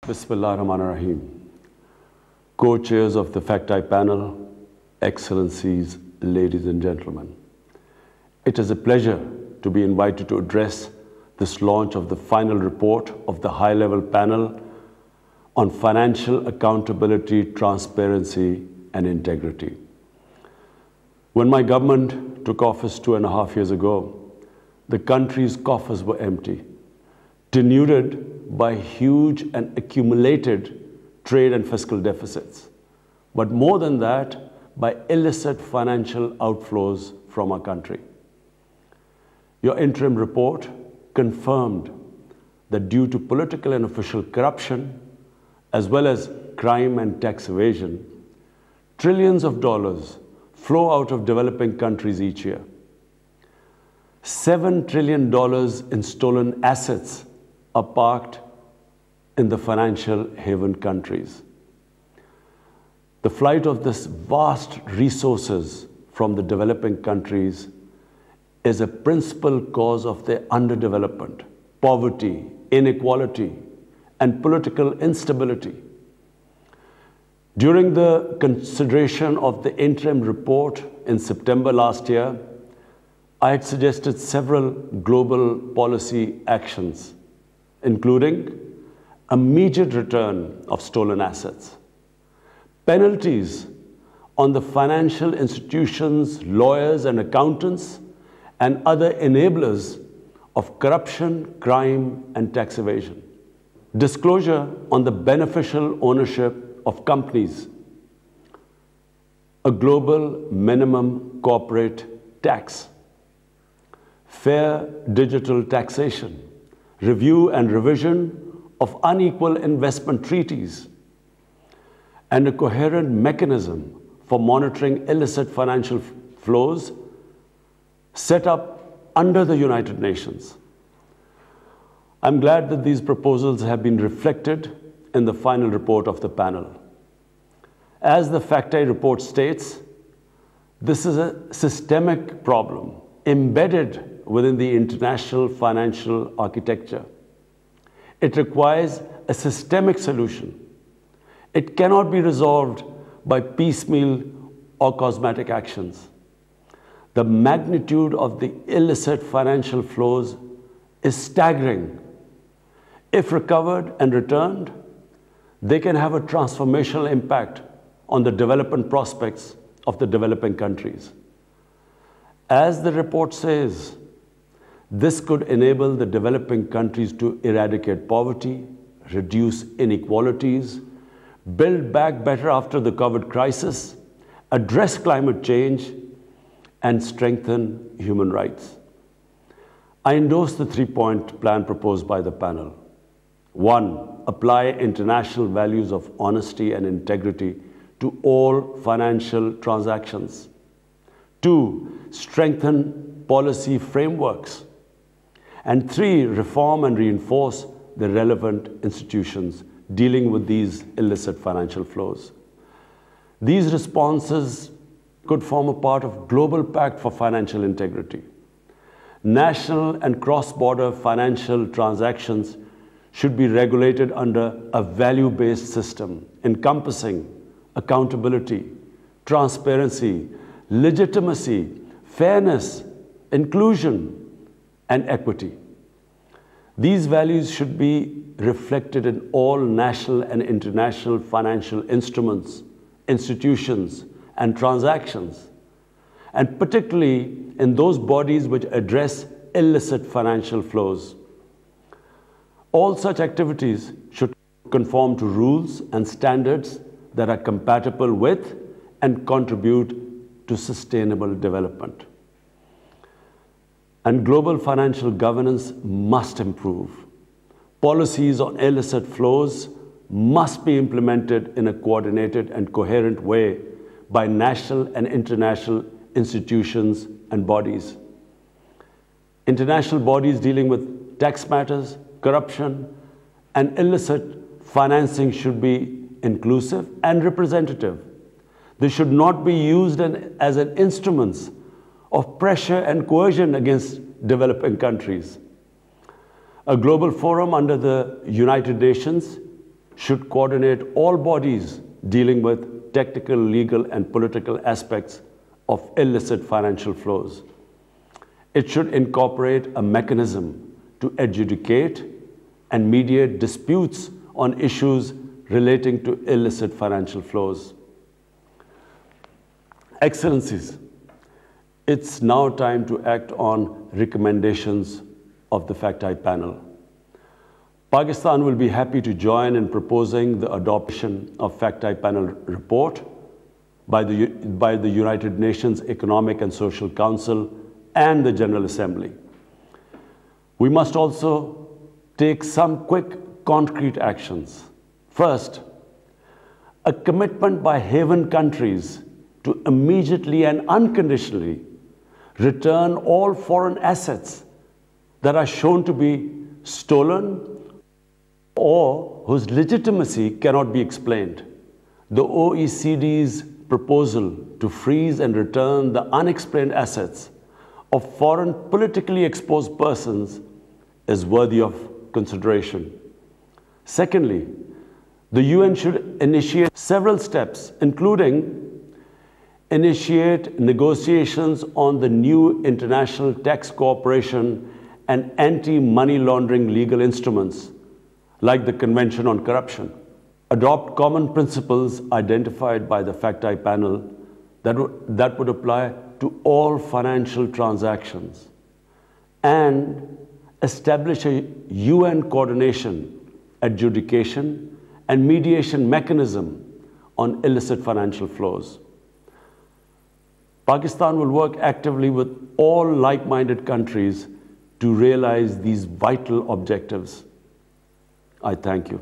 Bismillah ar-Rahman ar-Rahim. Co-chairs of the FACTI panel, Excellencies, ladies and gentlemen. It is a pleasure to be invited to address this launch of the final report of the high-level panel on financial accountability, transparency, and integrity. When my government took office 2.5 years ago, the country's coffers were empty, denuded by huge and accumulated trade and fiscal deficits, but more than that, by illicit financial outflows from our country. Your interim report confirmed that due to political and official corruption, as well as crime and tax evasion, trillions of dollars flow out of developing countries each year. $7 trillion in stolen assets are parked in the financial haven countries. The flight of this vast resources from the developing countries is a principal cause of their underdevelopment, poverty, inequality, and political instability. During the consideration of the interim report in September last year, I had suggested several global policy actions, including immediate return of stolen assets, penalties on the financial institutions, lawyers and accountants, and other enablers of corruption, crime, and tax evasion, disclosure on the beneficial ownership of companies, a global minimum corporate tax, fair digital taxation, review and revision of unequal investment treaties, and a coherent mechanism for monitoring illicit financial flows set up under the United Nations. I'm glad that these proposals have been reflected in the final report of the panel. As the FACTI report states, this is a systemic problem embedded within the international financial architecture. It requires a systemic solution. It cannot be resolved by piecemeal or cosmetic actions. The magnitude of the illicit financial flows is staggering. If recovered and returned, they can have a transformational impact on the development prospects of the developing countries. As the report says, this could enable the developing countries to eradicate poverty, reduce inequalities, build back better after the COVID crisis, address climate change, and strengthen human rights. I endorse the 3-point plan proposed by the panel. 1, apply international values of honesty and integrity to all financial transactions. 2, strengthen policy frameworks. And 3, reform and reinforce the relevant institutions dealing with these illicit financial flows. These responses could form a part of Global Pact for Financial Integrity. National and cross-border financial transactions should be regulated under a value-based system encompassing accountability, transparency, legitimacy, fairness, inclusion, and equity. These values should be reflected in all national and international financial instruments, institutions, and transactions, and particularly in those bodies which address illicit financial flows. All such activities should conform to rules and standards that are compatible with and contribute to sustainable development. And global financial governance must improve. Policies on illicit flows must be implemented in a coordinated and coherent way by national and international institutions and bodies. International bodies dealing with tax matters, corruption, and illicit financing should be inclusive and representative. They should not be used as an instruments of pressure and coercion against developing countries. A global forum under the United Nations should coordinate all bodies dealing with technical, legal, and political aspects of illicit financial flows. It should incorporate a mechanism to adjudicate and mediate disputes on issues relating to illicit financial flows. Excellencies, it's now time to act on recommendations of the FACT-I panel. Pakistan will be happy to join in proposing the adoption of FACT-I panel report by the United Nations Economic and Social Council and the General Assembly. We must also take some quick, concrete actions. First, a commitment by haven countries to immediately and unconditionally return all foreign assets that are shown to be stolen or whose legitimacy cannot be explained. The OECD's proposal to freeze and return the unexplained assets of foreign politically exposed persons is worthy of consideration. Secondly, the UN should initiate several steps, including initiate negotiations on the new international tax cooperation and anti-money laundering legal instruments, like the Convention on Corruption. Adopt common principles identified by the FACT-I panel that would apply to all financial transactions, and establish a UN coordination, adjudication, and mediation mechanism on illicit financial flows. Pakistan will work actively with all like-minded countries to realize these vital objectives. I thank you.